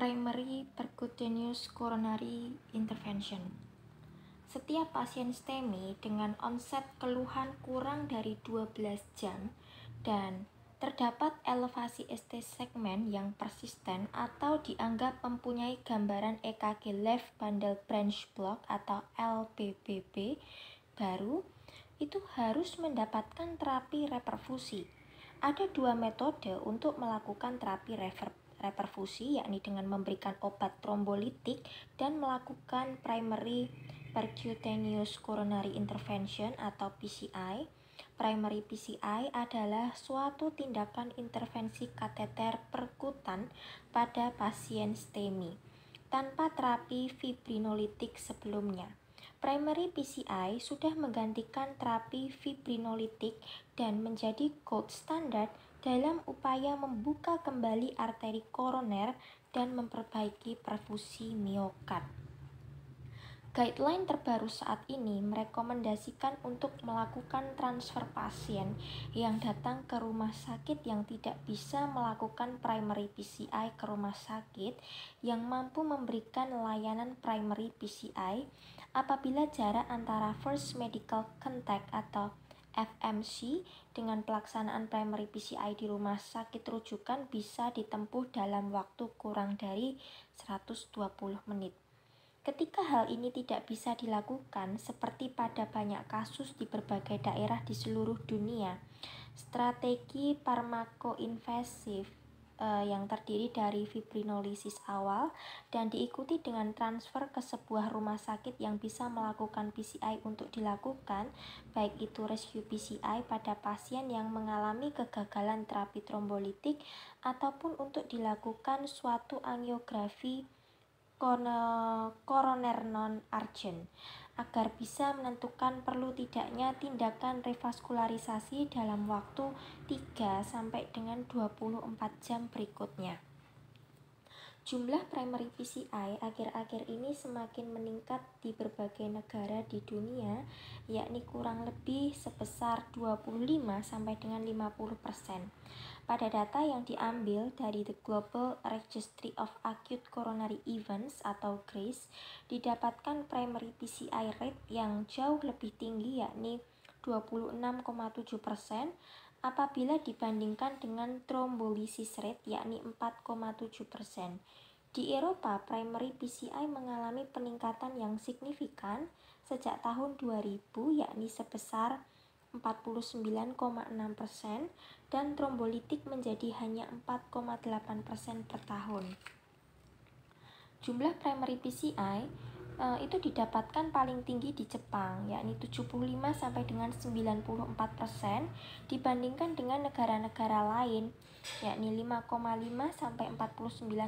Primary percutaneous coronary intervention. Setiap pasien STEMI dengan onset keluhan kurang dari 12 jam dan terdapat elevasi ST segmen yang persisten atau dianggap mempunyai gambaran EKG left bundle branch block atau LBBB baru, itu harus mendapatkan terapi reperfusi. Ada dua metode untuk melakukan terapi reperfusi, yakni dengan memberikan obat trombolitik dan melakukan primary percutaneous coronary intervention atau PCI. Primary PCI adalah suatu tindakan intervensi kateter perkutan pada pasien STEMI tanpa terapi fibrinolitik sebelumnya. Primary PCI sudah menggantikan terapi fibrinolitik dan menjadi gold standard dalam upaya membuka kembali arteri koroner dan memperbaiki perfusi miokard. Guideline terbaru saat ini merekomendasikan untuk melakukan transfer pasien yang datang ke rumah sakit yang tidak bisa melakukan primary PCI ke rumah sakit yang mampu memberikan layanan primary PCI apabila jarak antara first medical contact atau FMC dengan pelaksanaan primary PCI di rumah sakit rujukan bisa ditempuh dalam waktu kurang dari 120 menit. Ketika hal ini tidak bisa dilakukan, seperti pada banyak kasus di berbagai daerah di seluruh dunia, strategi farmakoinvasif yang terdiri dari fibrinolisis awal dan diikuti dengan transfer ke sebuah rumah sakit yang bisa melakukan PCI untuk dilakukan, baik itu rescue PCI pada pasien yang mengalami kegagalan terapi trombolitik ataupun untuk dilakukan suatu angiografi koroner non-urgent agar bisa menentukan perlu tidaknya tindakan revaskularisasi dalam waktu 3 sampai dengan 24 jam berikutnya. Jumlah primary PCI akhir-akhir ini semakin meningkat di berbagai negara di dunia, yakni kurang lebih sebesar 25 sampai dengan 50%. Pada data yang diambil dari The Global Registry of Acute Coronary Events atau GRACE, didapatkan primary PCI rate yang jauh lebih tinggi, yakni 26,7% apabila dibandingkan dengan thrombolysis rate, yakni 4,7%. Di Eropa, primary PCI mengalami peningkatan yang signifikan sejak tahun 2000, yakni sebesar 49,6% dan trombolitik menjadi hanya 4,8% per tahun. Jumlah primary PCI itu didapatkan paling tinggi di Jepang, yakni 75 sampai dengan 94% dibandingkan dengan negara-negara lain, yakni 5,5 sampai 49,6%.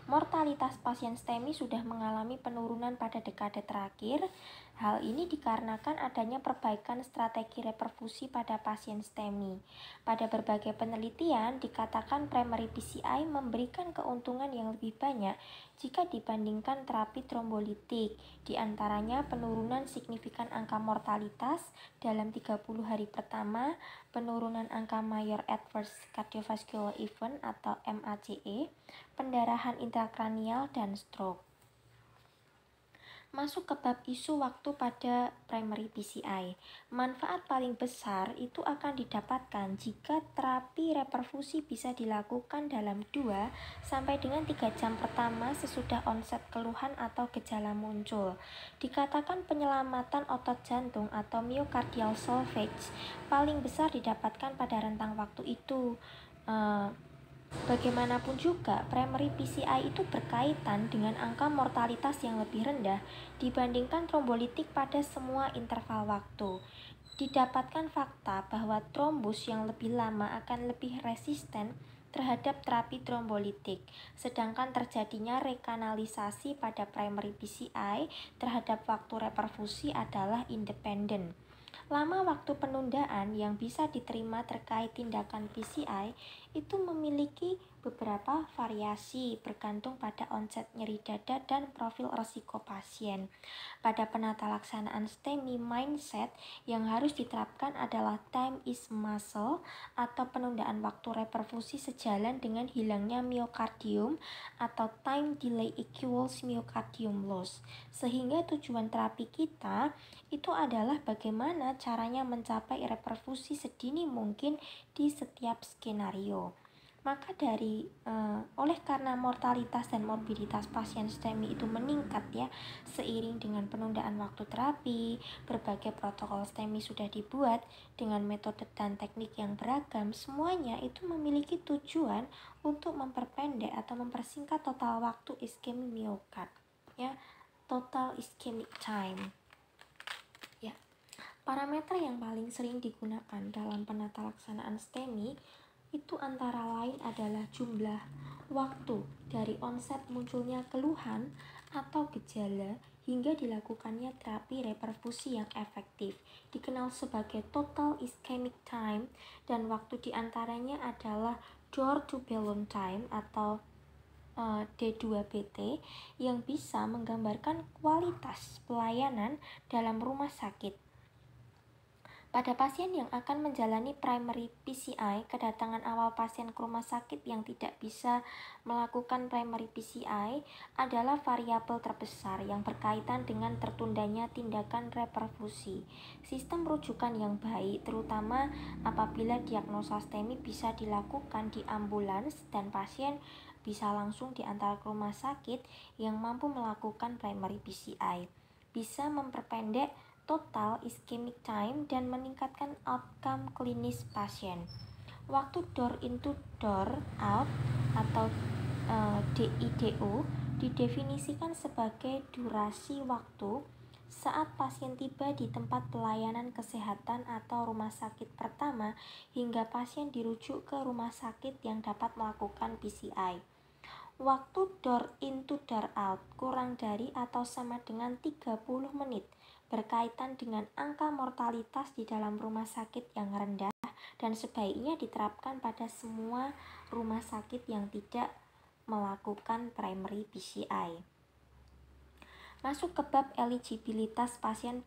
Mortalitas pasien STEMI sudah mengalami penurunan pada dekade terakhir. Hal ini dikarenakan adanya perbaikan strategi reperfusi pada pasien STEMI. Pada berbagai penelitian, dikatakan primary PCI memberikan keuntungan yang lebih banyak jika dibandingkan terapi trombolitik, di antaranya penurunan signifikan angka mortalitas dalam 30 hari pertama, penurunan angka Major Adverse Cardiovascular Event atau MACE, pendarahan intrakranial, dan stroke. Masuk ke bab isu waktu pada primary PCI. Manfaat paling besar itu akan didapatkan jika terapi reperfusi bisa dilakukan dalam 2 sampai dengan 3 jam pertama sesudah onset keluhan atau gejala muncul. Dikatakan penyelamatan otot jantung atau myocardial salvage paling besar didapatkan pada rentang waktu itu. Bagaimanapun juga, primary PCI itu berkaitan dengan angka mortalitas yang lebih rendah dibandingkan trombolitik pada semua interval waktu. Didapatkan fakta bahwa trombus yang lebih lama akan lebih resisten terhadap terapi trombolitik, sedangkan terjadinya rekanalisasi pada primary PCI terhadap waktu reperfusi adalah independen. Lama waktu penundaan yang bisa diterima terkait tindakan PCI itu memiliki beberapa variasi bergantung pada onset nyeri dada dan profil risiko pasien. Pada penata laksanaan STEMI, mindset yang harus diterapkan adalah time is muscle atau penundaan waktu reperfusi sejalan dengan hilangnya miokardium atau time delay equals myocardium loss. Sehingga tujuan terapi kita itu adalah bagaimana caranya mencapai reperfusi sedini mungkin di setiap skenario. Maka oleh karena mortalitas dan morbiditas pasien STEMI itu meningkat ya, seiring dengan penundaan waktu terapi, berbagai protokol STEMI sudah dibuat dengan metode dan teknik yang beragam, semuanya itu memiliki tujuan untuk memperpendek atau mempersingkat total waktu iskemi miokard, ya, total ischemic time. Ya, parameter yang paling sering digunakan dalam penata laksanaan STEMI itu antara lain adalah jumlah waktu dari onset munculnya keluhan atau gejala hingga dilakukannya terapi reperfusi yang efektif, dikenal sebagai total ischemic time, dan waktu diantaranya adalah door to balloon time atau D2BT yang bisa menggambarkan kualitas pelayanan dalam rumah sakit. Pada pasien yang akan menjalani primary PCI, kedatangan awal pasien ke rumah sakit yang tidak bisa melakukan primary PCI adalah variabel terbesar yang berkaitan dengan tertundanya tindakan reperfusi. Sistem rujukan yang baik, terutama apabila diagnosa STEMI, bisa dilakukan di ambulans dan pasien bisa langsung diantar ke rumah sakit yang mampu melakukan primary PCI. Bisa memperpendek total ischemic time dan meningkatkan outcome klinis pasien. Waktu door into door out atau DIDO didefinisikan sebagai durasi waktu saat pasien tiba di tempat pelayanan kesehatan atau rumah sakit pertama hingga pasien dirujuk ke rumah sakit yang dapat melakukan PCI. Waktu door into door out kurang dari atau sama dengan 30 menit berkaitan dengan angka mortalitas di dalam rumah sakit yang rendah dan sebaiknya diterapkan pada semua rumah sakit yang tidak melakukan primary PCI. Masuk ke bab eligibilitas pasien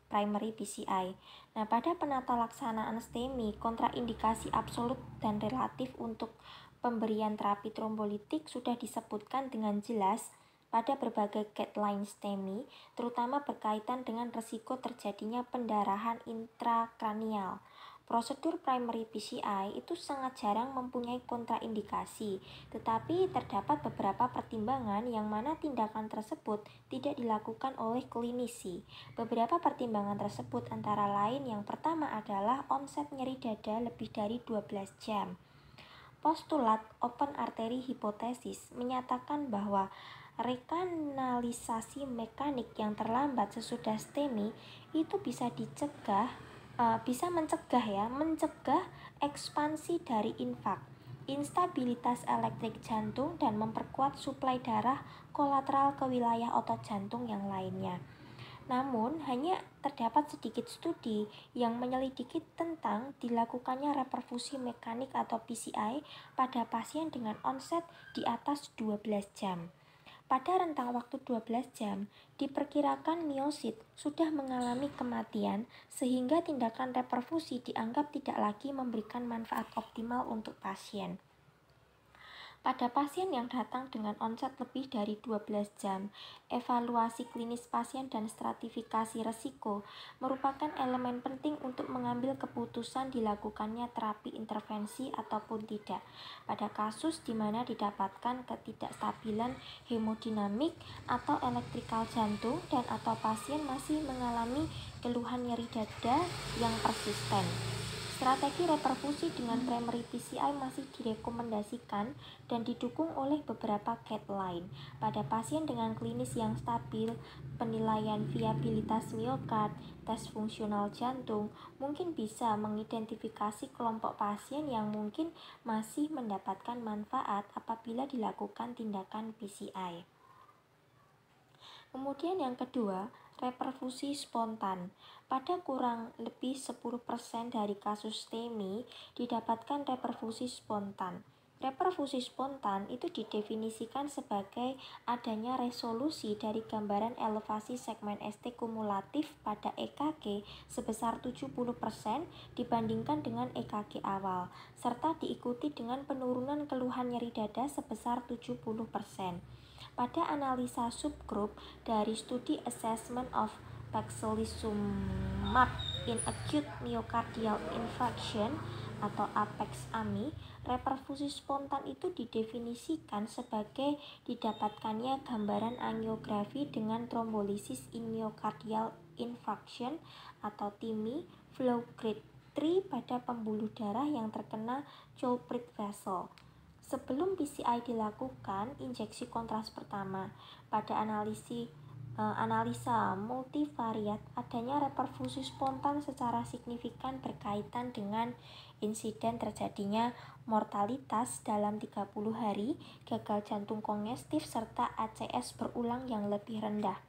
primary PCI. Nah, pada penata laksanaan STEMI, kontraindikasi absolut dan relatif untuk pemberian terapi trombolitik sudah disebutkan dengan jelas pada berbagai guideline STEMI, terutama berkaitan dengan risiko terjadinya pendarahan intrakranial. Prosedur primary PCI itu sangat jarang mempunyai kontraindikasi, tetapi terdapat beberapa pertimbangan yang mana tindakan tersebut tidak dilakukan oleh klinisi. Beberapa pertimbangan tersebut antara lain yang pertama adalah onset nyeri dada lebih dari 12 jam. Postulat open artery hipotesis menyatakan bahwa rekanalisasi mekanik yang terlambat sesudah STEMI itu bisa mencegah ekspansi dari infak, instabilitas elektrik jantung, dan memperkuat suplai darah kolateral ke wilayah otot jantung yang lainnya. Namun, hanya terdapat sedikit studi yang menyelidiki tentang dilakukannya reperfusi mekanik atau PCI pada pasien dengan onset di atas 12 jam. Pada rentang waktu 12 jam, diperkirakan miosit sudah mengalami kematian sehingga tindakan reperfusi dianggap tidak lagi memberikan manfaat optimal untuk pasien. Pada pasien yang datang dengan onset lebih dari 12 jam, evaluasi klinis pasien dan stratifikasi risiko merupakan elemen penting untuk mengambil keputusan dilakukannya terapi intervensi ataupun tidak. Pada kasus di mana didapatkan ketidakstabilan hemodinamik atau elektrikal jantung dan atau pasien masih mengalami keluhan nyeri dada yang persisten. Strategi reperfusi dengan primary PCI masih direkomendasikan dan didukung oleh beberapa guideline. Pada pasien dengan klinis yang stabil, penilaian viabilitas miokard, tes fungsional jantung, mungkin bisa mengidentifikasi kelompok pasien yang mungkin masih mendapatkan manfaat apabila dilakukan tindakan PCI. Kemudian yang kedua, Reperfusi spontan. Pada kurang lebih 10% dari kasus STEMI didapatkan reperfusi spontan. Reperfusi spontan itu didefinisikan sebagai adanya resolusi dari gambaran elevasi segmen ST kumulatif pada EKG sebesar 70% dibandingkan dengan EKG awal, serta diikuti dengan penurunan keluhan nyeri dada sebesar 70%. Pada analisa subgrup dari studi Assessment of Paclizumab in Acute Myocardial Infarction atau APEX-AMI, reperfusi spontan itu didefinisikan sebagai didapatkannya gambaran angiografi dengan trombolisis in myocardial infarction atau TIMI flow grade 3 pada pembuluh darah yang terkena culprit vessel. Sebelum PCI dilakukan injeksi kontras pertama, pada analisa multivariat, adanya reperfusi spontan secara signifikan berkaitan dengan insiden terjadinya mortalitas dalam 30 hari, gagal jantung kongestif, serta ACS berulang yang lebih rendah.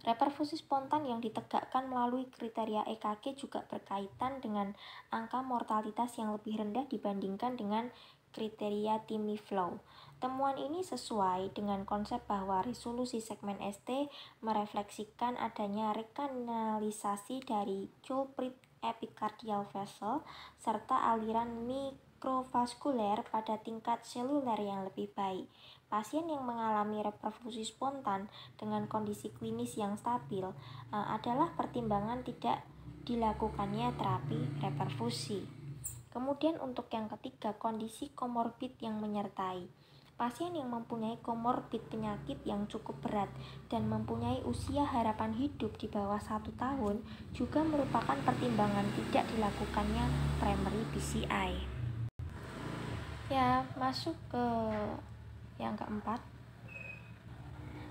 Reperfusi spontan yang ditegakkan melalui kriteria EKG juga berkaitan dengan angka mortalitas yang lebih rendah dibandingkan dengan kriteria TIMI flow. Temuan ini sesuai dengan konsep bahwa resolusi segmen ST merefleksikan adanya rekanalisasi dari culprit epicardial vessel serta aliran mikrovaskuler pada tingkat seluler yang lebih baik. Pasien yang mengalami reperfusi spontan dengan kondisi klinis yang stabil adalah pertimbangan tidak dilakukannya terapi reperfusi. Kemudian untuk yang ketiga, kondisi komorbid yang menyertai. Pasien yang mempunyai komorbid penyakit yang cukup berat dan mempunyai usia harapan hidup di bawah 1 tahun juga merupakan pertimbangan tidak dilakukannya primary PCI. Ya, masuk ke yang keempat.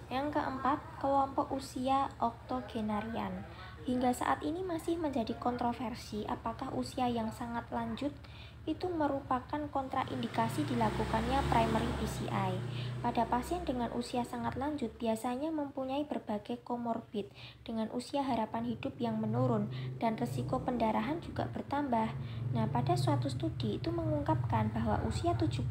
Yang keempat, kelompok usia oktogenarian. Hingga saat ini masih menjadi kontroversi apakah usia yang sangat lanjut itu merupakan kontraindikasi dilakukannya primary PCI. Pada pasien dengan usia sangat lanjut biasanya mempunyai berbagai komorbid dengan usia harapan hidup yang menurun dan risiko pendarahan juga bertambah. Nah, pada suatu studi itu mengungkapkan bahwa usia 75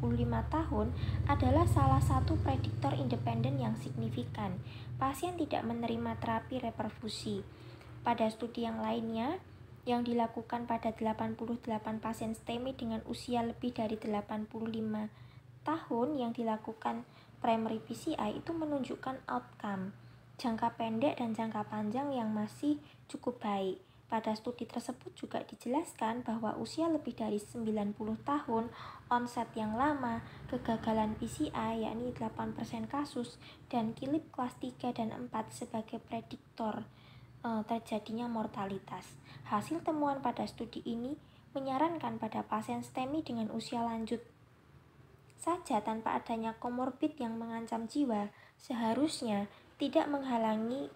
tahun adalah salah satu prediktor independen yang signifikan. Pasien tidak menerima terapi reperfusi. Pada studi yang lainnya, yang dilakukan pada 88 pasien STEMI dengan usia lebih dari 85 tahun yang dilakukan primary PCI itu menunjukkan outcome jangka pendek dan jangka panjang yang masih cukup baik. Pada studi tersebut juga dijelaskan bahwa usia lebih dari 90 tahun, onset yang lama, kegagalan PCI yakni 8% kasus, dan kilip kelas 3 dan 4 sebagai prediktor terjadinya mortalitas. Hasil temuan pada studi ini menyarankan pada pasien STEMI dengan usia lanjut saja tanpa adanya komorbid yang mengancam jiwa seharusnya tidak menghalangi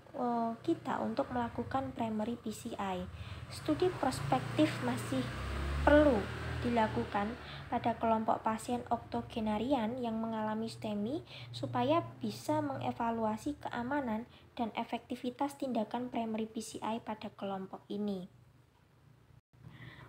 kita untuk melakukan primary PCI. Studi prospektif masih perlu dilakukan pada kelompok pasien oktogenarian yang mengalami STEMI supaya bisa mengevaluasi keamanan dan efektivitas tindakan primary PCI pada kelompok ini.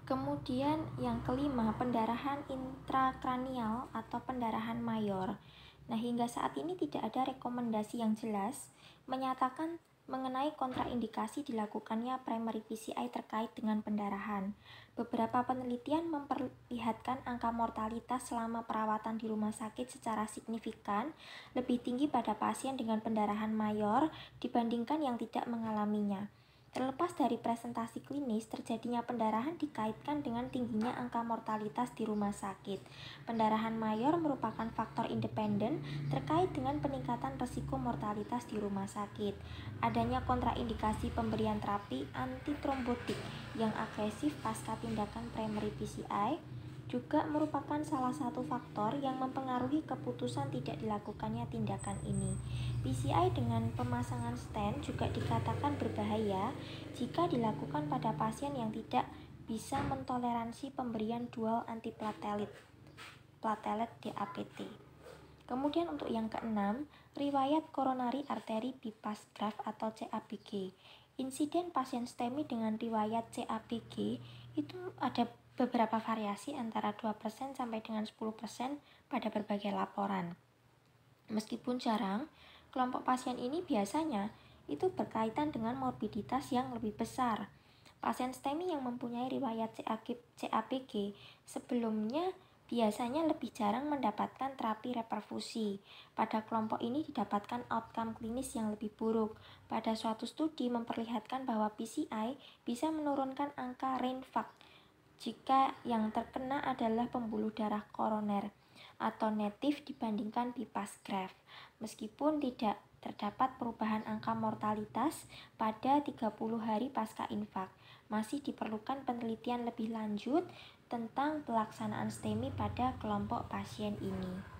Kemudian yang kelima, pendarahan intrakranial atau pendarahan mayor. Nah, hingga saat ini tidak ada rekomendasi yang jelas menyatakan mengenai kontraindikasi dilakukannya primary PCI terkait dengan pendarahan. Beberapa penelitian memperlihatkan angka mortalitas selama perawatan di rumah sakit secara signifikan lebih tinggi pada pasien dengan pendarahan mayor dibandingkan yang tidak mengalaminya. Terlepas dari presentasi klinis, terjadinya pendarahan dikaitkan dengan tingginya angka mortalitas di rumah sakit. Pendarahan mayor merupakan faktor independen terkait dengan peningkatan risiko mortalitas di rumah sakit. Adanya kontraindikasi pemberian terapi antitrombotik yang agresif pasca tindakan primary PCI juga merupakan salah satu faktor yang mempengaruhi keputusan tidak dilakukannya tindakan ini. PCI dengan pemasangan stent juga dikatakan berbahaya jika dilakukan pada pasien yang tidak bisa mentoleransi pemberian dual antiplatelet DAPT. Kemudian untuk yang keenam, riwayat coronary artery bypass graft atau CABG. Insiden pasien STEMI dengan riwayat CABG itu ada beberapa variasi antara 2% sampai dengan 10% pada berbagai laporan. Meskipun jarang, kelompok pasien ini biasanya itu berkaitan dengan morbiditas yang lebih besar. Pasien STEMI yang mempunyai riwayat CABG sebelumnya biasanya lebih jarang mendapatkan terapi reperfusi. Pada kelompok ini didapatkan outcome klinis yang lebih buruk. Pada suatu studi memperlihatkan bahwa PCI bisa menurunkan angka reinfarct jika yang terkena adalah pembuluh darah koroner atau native dibandingkan bypass graft. Meskipun tidak terdapat perubahan angka mortalitas pada 30 hari pasca infak, masih diperlukan penelitian lebih lanjut tentang pelaksanaan STEMI pada kelompok pasien ini.